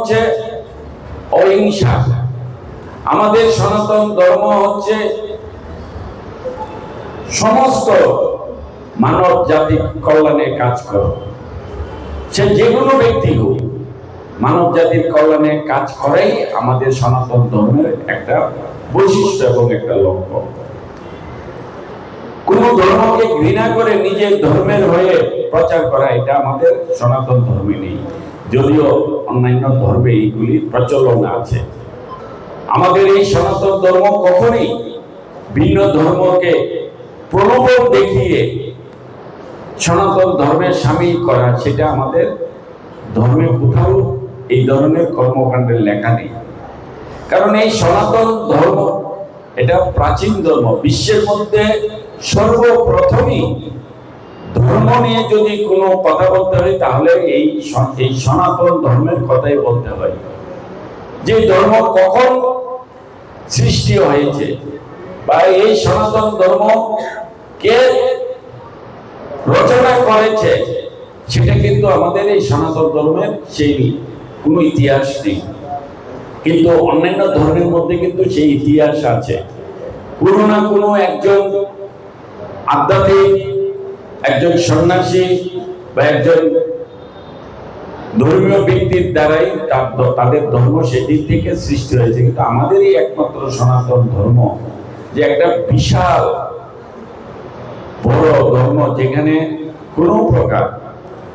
হচ্ছে অহিংসা। আমাদের সনাতন ধর্ম হচ্ছে সমস্ত মানব জাতির কল্যাণে কাজ করে। সে যে কোনো ব্যক্তি হোক, মানব জাতির কল্যাণে কাজ করাই আমাদের সনাতন ধর্মের একটা বৈশিষ্ট্য এবং একটা লক্ষ্য। কোন ধর্মকে ঘৃণা করে নিজের ধর্মের হয়ে প্রচার করা, এটা আমাদের সনাতন ধর্মে নেই, যদিও অন্যান্য ধর্মে এইগুলি প্রচলন আছে। আমাদের এই সনাতন ধর্ম কখনই ভিন্ন ধর্মকে প্রলোভন দেখিয়ে সনাতন ধর্মে সামিল করা, সেটা আমাদের ধর্মে কোথাও এই ধরনের কর্মকাণ্ডের লেখা নেই। কারণ এই সনাতন ধর্ম এটা প্রাচীন ধর্ম। বিশ্বের মধ্যে সর্বপ্রথমই ধর্ম নিয়ে যদি কোনো কথা বলতে হয় তাহলে এই সনাতন ধর্মের কথাই বলতে হয়। যে ধর্ম কখন সৃষ্টি হয়েছে বা এই সনাতন ধর্ম কে রচনা করেছে, সেটা কিন্তু আমাদের এই সনাতন ধর্মের সেই কোনো ইতিহাস নেই। কিন্তু অন্যান্য ধর্মের মধ্যে কিন্তু সেই ইতিহাস আছে। কোনো না কোনো একজন আধ্যাত্মিক, একজন সন্ন্যাসী বা একজন ধর্মীয় ব্যক্তির দ্বারাই তাদের ধর্ম সেদিক থেকে সৃষ্টি হয়েছে। কিন্তু আমাদেরই একমাত্র সনাতন ধর্ম যে একটা বিশাল বড় ধর্ম, যেখানে কোনো প্রকার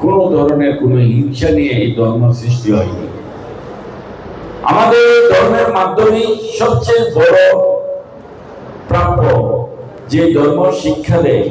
কোনো ধরনের কোনো হিংসা নিয়ে এই ধর্ম সৃষ্টি হয়নি। আমাদের ধর্মের মাধ্যমে সবচেয়ে বড় প্রাপ্য যে ধর্ম শিক্ষা দেয়